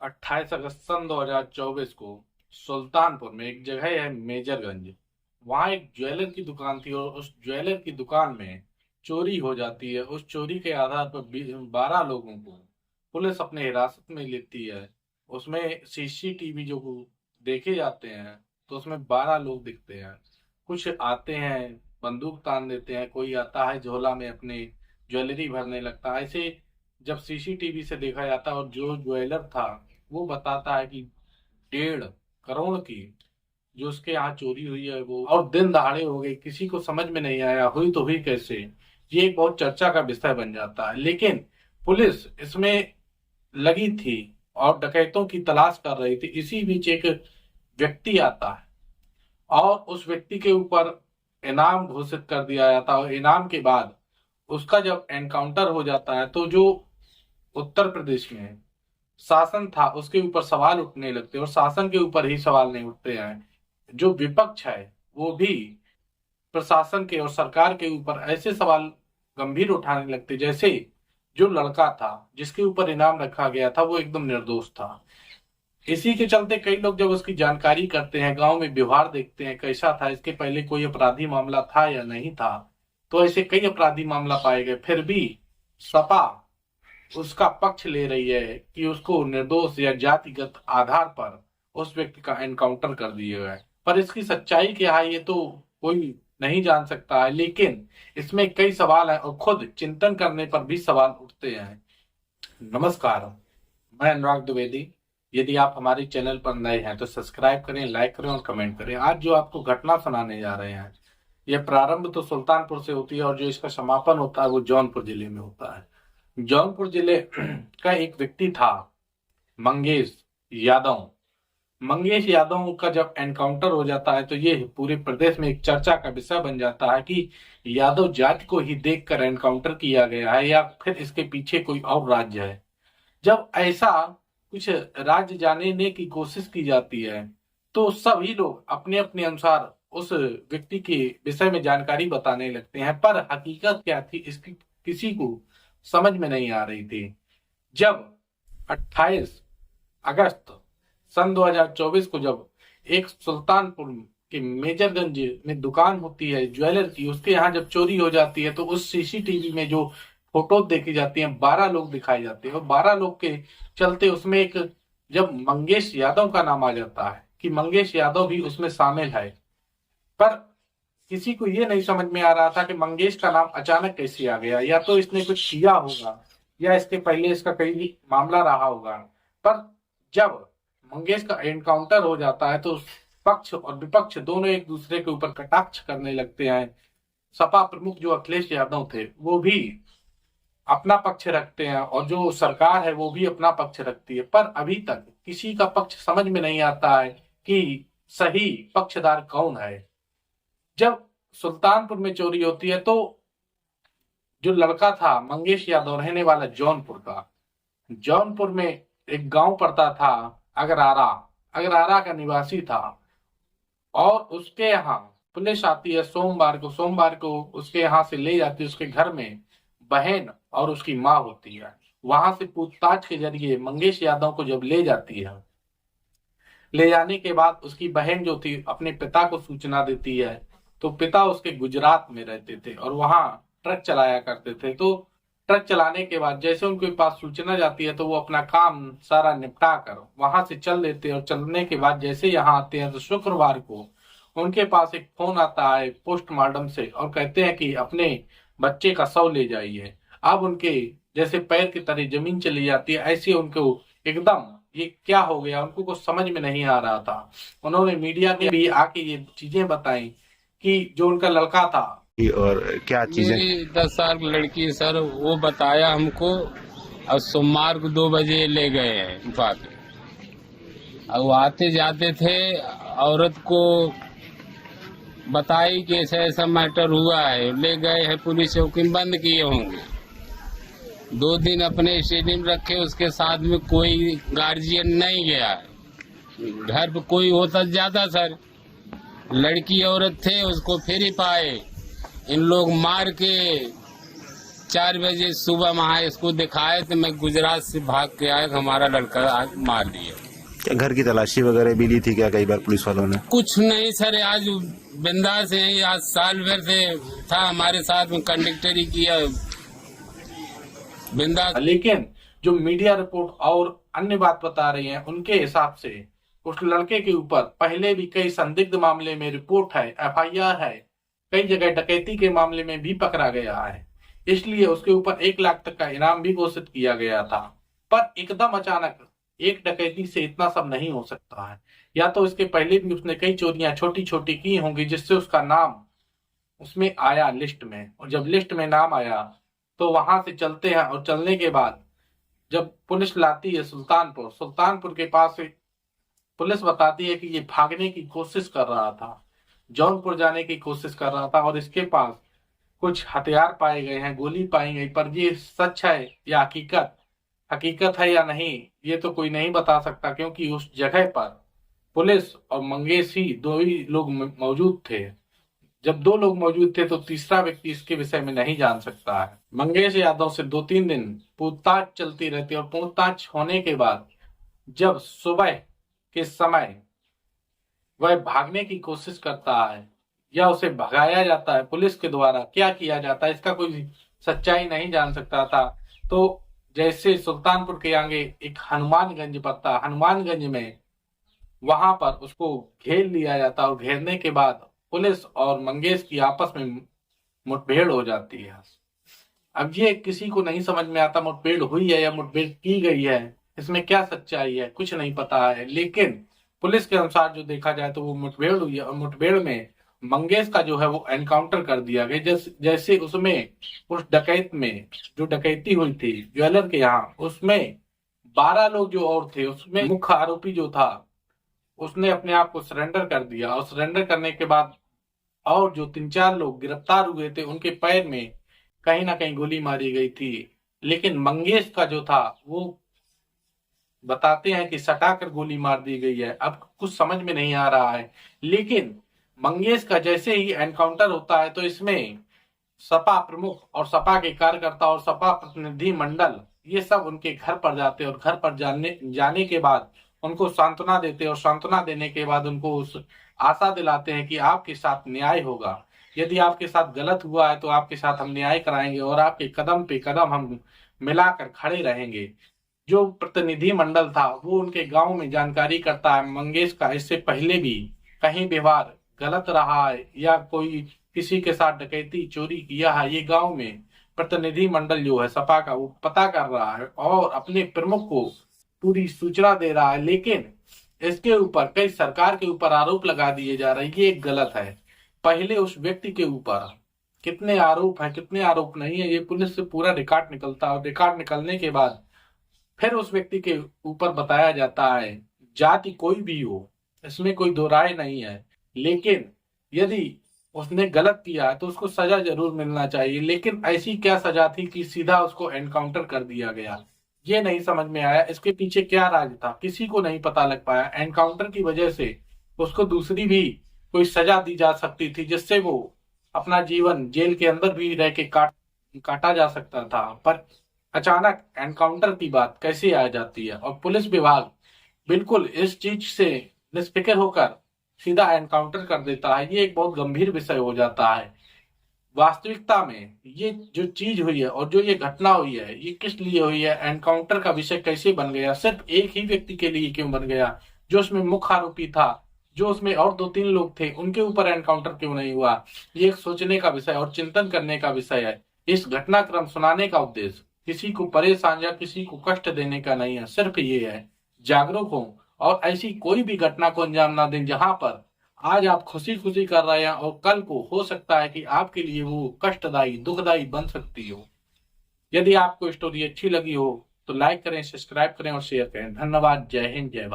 28 अगस्त सन 2024 को सुल्तानपुर में एक जगह है मेजरगंज। वहां एक ज्वेलर की दुकान थी और उस ज्वेलर की दुकान में चोरी हो जाती है। उस चोरी के आधार पर 12 लोगों को पुलिस अपने हिरासत में लेती है। उसमें सीसीटीवी जो देखे जाते हैं तो उसमें 12 लोग दिखते हैं। कुछ आते हैं बंदूक तान देते हैं, कोई आता है झोला में अपने ज्वेलरी भरने लगता है। ऐसे जब सीसीटीवी से देखा जाता है और जो ज्वेलर था वो बताता है कि 1.5 करोड़ की जो उसके यहाँ चोरी हुई है वो, और दिन दहाड़े हो गई, किसी को समझ में नहीं आया हुई तो हुई कैसे। ये एक बहुत चर्चा का विषय बन जाता है। लेकिन पुलिस इसमें लगी थी और डकैतों की तलाश कर रही थी। इसी बीच एक व्यक्ति आता है और उस व्यक्ति के ऊपर इनाम घोषित कर दिया जाता है। और इनाम के बाद उसका जब एनकाउंटर हो जाता है तो जो उत्तर प्रदेश में शासन था उसके ऊपर सवाल उठने लगते हैं। और शासन के ऊपर ही सवाल नहीं उठते हैं, जो विपक्ष है वो भी प्रशासन के और सरकार के ऊपर ऐसे सवाल गंभीर उठाने लगते जैसे जो लड़का था जिसके ऊपर इनाम रखा गया था वो एकदम निर्दोष था। इसी के चलते कई लोग जब उसकी जानकारी करते हैं, गांव में व्यवहार देखते हैं कैसा था, इसके पहले कोई अपराधी मामला था या नहीं था, तो ऐसे कई अपराधी मामला पाए गए। फिर भी सपा उसका पक्ष ले रही है कि उसको निर्दोष या जातिगत आधार पर उस व्यक्ति का एनकाउंटर कर दिया गया है। पर इसकी सच्चाई क्या है ये तो कोई नहीं जान सकता है। लेकिन इसमें कई सवाल हैं और खुद चिंतन करने पर भी सवाल उठते हैं। नमस्कार, मैं अनुराग द्विवेदी। यदि आप हमारे चैनल पर नए हैं तो सब्सक्राइब करें, लाइक करें और कमेंट करें। आज जो आपको घटना सुनाने जा रहे हैं यह प्रारंभ तो सुल्तानपुर से होती है और जो इसका समापन होता है वो जौनपुर जिले में होता है। जौनपुर जिले का एक व्यक्ति था मंगेश यादव। मंगेश यादव का जब एनकाउंटर हो जाता है तो ये पूरे प्रदेश में एक चर्चा का विषय बन जाता है कि यादव जाति को ही देखकर एनकाउंटर किया गया है या फिर इसके पीछे कोई और राज्य है। जब ऐसा कुछ राज्य जानने की कोशिश की जाती है तो सभी लोग अपने अपने अनुसार उस व्यक्ति के विषय में जानकारी बताने लगते हैं, पर हकीकत क्या थी इसकी किसी को समझ में नहीं आ रही थी। जब 28 अगस्त सन 2024 को जब एक सुल्तानपुर के मेजरगंज में दुकान होती है ज्वेलर की, उसके यहाँ जब चोरी हो जाती है तो उस सीसीटीवी में जो फोटो देखी जाती हैं 12 लोग दिखाए जाते हैं और 12 लोग के चलते उसमें एक जब मंगेश यादव का नाम आ जाता है कि मंगेश यादव भी उसमें शामिल है। पर किसी को ये नहीं समझ में आ रहा था कि मंगेश का नाम अचानक कैसे आ गया, या तो इसने कुछ किया होगा या इसके पहले इसका कहीं मामला रहा होगा। पर जब मंगेश का एनकाउंटर हो जाता है तो पक्ष और विपक्ष दोनों एक दूसरे के ऊपर कटाक्ष करने लगते हैं। सपा प्रमुख जो अखिलेश यादव थे वो भी अपना पक्ष रखते हैं और जो सरकार है वो भी अपना पक्ष रखती है। पर अभी तक किसी का पक्ष समझ में नहीं आता है कि सही पक्षधार कौन है। जब सुल्तानपुर में चोरी होती है तो जो लड़का था मंगेश यादव रहने वाला जौनपुर का, जौनपुर में एक गांव पड़ता था अगरारा, अगरारा का निवासी था। और उसके यहाँ पुलिस आती है सोमवार को उसके यहाँ से ले जाती है। उसके घर में बहन और उसकी माँ होती है। वहां से पूछताछ के जरिए मंगेश यादव को जब ले जाती है, ले जाने के बाद उसकी बहन जो थी अपने पिता को सूचना देती है। तो पिता उसके गुजरात में रहते थे और वहां ट्रक चलाया करते थे। तो ट्रक चलाने के बाद जैसे उनके पास सूचना जाती है तो वो अपना काम सारा निपटा कर वहां से चल देते हैं। और चलने के बाद जैसे यहाँ आते हैं तो शुक्रवार को उनके पास एक फोन आता है पोस्टमार्टम से और कहते हैं कि अपने बच्चे का शव ले जाइए। अब उनके जैसे पैर की तरह जमीन चली जाती है। ऐसे उनको एकदम ये क्या हो गया उनको कुछ समझ में नहीं आ रहा था। उन्होंने मीडिया में भी आके ये चीजें बताई कि जो उनका लड़का था और क्या चीजें। मेरी 10 साल की लड़की सर, वो बताया हमको। और सोमवार को 2 बजे ले गए हैं पापी। अब वो आते जाते थे, औरत को बताई कि ऐसा ऐसा मैटर हुआ है, ले गए हैं पुलिस चौकी बंद किए होंगे। 2 दिन अपने स्टेडियम रखे, उसके साथ में कोई गार्जियन नहीं गया। घर पे कोई होता ज्यादा सर, लड़की औरत थे उसको फिर ही पाए। इन लोग मार के 4 बजे सुबह वहाँ इसको दिखाए तो मैं गुजरात से भाग के आया, हमारा लड़का आज मार दिया। क्या घर की तलाशी वगैरह भी ली थी क्या कई बार पुलिस वालों ने? कुछ नहीं सर, आज बिंदास है, आज साल भर से था हमारे साथ में, कंडक्टरी किया बिंदास। लेकिन जो मीडिया रिपोर्ट और अन्य बात बता रही है उनके हिसाब से उस लड़के के ऊपर पहले भी कई संदिग्ध मामले में रिपोर्ट है, FIR है, कई जगह डकैती के मामले में भी पकड़ा गया है, इसलिए उसके ऊपर 1 लाख तक का इनाम भी घोषित किया गया था। पर एकदम अचानक एक डकैती से इतना सब नहीं हो सकता है। या तो इसके पहले भी उसने कई चोरियां छोटी छोटी की होंगी जिससे उसका नाम उसमें आया लिस्ट में, और जब लिस्ट में नाम आया तो वहां से चलते हैं, और चलने के बाद जब पुलिस लाती है सुल्तानपुर के पास से पुलिस बताती है कि ये भागने की कोशिश कर रहा था, जौनपुर जाने की कोशिश कर रहा था, और इसके पास कुछ हथियार पाए गए हैं, गोली पाई गई। पर ये सच है या हकीकत है या नहीं, ये तो कोई नहीं बता सकता, क्योंकि उस जगह पर पुलिस और मंगेश ही 2 ही लोग मौजूद थे। जब 2 लोग मौजूद थे तो तीसरा व्यक्ति इसके विषय में नहीं जान सकता है। मंगेश यादव से 2-3 दिन पूछताछ चलती रहती है, और पूछताछ होने के बाद जब सुबह के समय वह भागने की कोशिश करता है या उसे भगाया जाता है पुलिस के द्वारा, क्या किया जाता है इसका कोई सच्चाई नहीं जान सकता था। तो जैसे सुल्तानपुर के आगे एक हनुमानगंज पड़ता, हनुमानगंज में वहां पर उसको घेर लिया जाता, और घेरने के बाद पुलिस और मंगेश की आपस में मुठभेड़ हो जाती है। अब ये किसी को नहीं समझ में आता मुठभेड़ हुई है या मुठभेड़ की गई है, इसमें क्या सच्चाई है कुछ नहीं पता है। लेकिन पुलिस के अनुसार जो देखा जाए तो वो मुठभेड़ हुई है, और मुठभेड़ में मंगेश का जो है वो एनकाउंटर कर दिया गया। जैसे उसमें उस डकैत में जो डकैती हुई थी ज्वेलर के यहाँ, उसमें 12 लोग जो और थे, उसमें मुख्य आरोपी जो था उसने अपने आप को सरेंडर कर दिया, और सरेंडर करने के बाद और जो 3-4 लोग गिरफ्तार हुए थे उनके पैर में कहीं ना कहीं गोली मारी गई थी। लेकिन मंगेश का जो था वो बताते हैं कि सटाकर गोली मार दी गई है। अब कुछ समझ में नहीं आ रहा है, लेकिन मंगेश का जैसे ही एनकाउंटर होता है तो इसमें सपा प्रमुख और सपा के कार्यकर्ता और सपा प्रतिनिधि मंडल ये सब उनके घर पर जाते हैं, और घर पर जाने के बाद उनको सांत्वना देते हैं, और सांत्वना देने के बाद उनको उस आशा दिलाते हैं कि आपके साथ न्याय होगा, यदि आपके साथ गलत हुआ है तो आपके साथ हम न्याय कराएंगे और आपके कदम पे कदम हम मिलाकर खड़े रहेंगे। जो प्रतिनिधि मंडल था वो उनके गांव में जानकारी करता है मंगेश का इससे पहले भी कहीं व्यवहार गलत रहा है या कोई किसी के साथ डकैती चोरी किया है, ये गांव में प्रतिनिधि मंडल जो है सपा का वो पता कर रहा है और अपने प्रमुख को पूरी सूचना दे रहा है। लेकिन इसके ऊपर कई सरकार के ऊपर आरोप लगा दिए जा रहे हैं, ये गलत है। पहले उस व्यक्ति के ऊपर कितने आरोप है कितने आरोप नहीं है ये पुलिस से पूरा रिकॉर्ड निकलता है, और रिकॉर्ड निकलने के बाद फिर उस व्यक्ति के ऊपर बताया जाता है। जाति कोई भी हो इसमें कोई दो राय नहीं है, लेकिन यदि उसने गलत किया है तो उसको सजा जरूर मिलना चाहिए। लेकिन ऐसी क्या सजा थी कि सीधा उसको एनकाउंटर कर दिया गया, ये नहीं समझ में आया। इसके पीछे क्या राज था किसी को नहीं पता लग पाया। एनकाउंटर की वजह से उसको दूसरी भी कोई सजा दी जा सकती थी जिससे वो अपना जीवन जेल के अंदर भी रह के काटा जा सकता था, पर अचानक एनकाउंटर की बात कैसे आ जाती है और पुलिस विभाग बिल्कुल इस चीज से निष्फिक्र होकर सीधा एनकाउंटर कर देता है। ये एक बहुत गंभीर विषय हो जाता है। वास्तविकता में ये जो चीज हुई है और जो ये घटना हुई है ये किस लिए हुई है, एनकाउंटर का विषय कैसे बन गया, सिर्फ एक ही व्यक्ति के लिए क्यों बन गया, जो उसमें मुख्य आरोपी था, जो उसमें और 2-3 लोग थे उनके ऊपर एनकाउंटर क्यों नहीं हुआ, ये एक सोचने का विषय और चिंतन करने का विषय है। इस घटनाक्रम सुनाने का उद्देश्य किसी को परेशान या किसी को कष्ट देने का नहीं है, सिर्फ ये है जागरूक हो और ऐसी कोई भी घटना को अंजाम ना दें जहां पर आज आप खुशी खुशी कर रहे हैं और कल को हो सकता है कि आपके लिए वो कष्टदायी दुखदायी बन सकती हो। यदि आपको स्टोरी अच्छी लगी हो तो लाइक करें, सब्सक्राइब करें और शेयर करें। धन्यवाद। जय हिंद, जय भारत।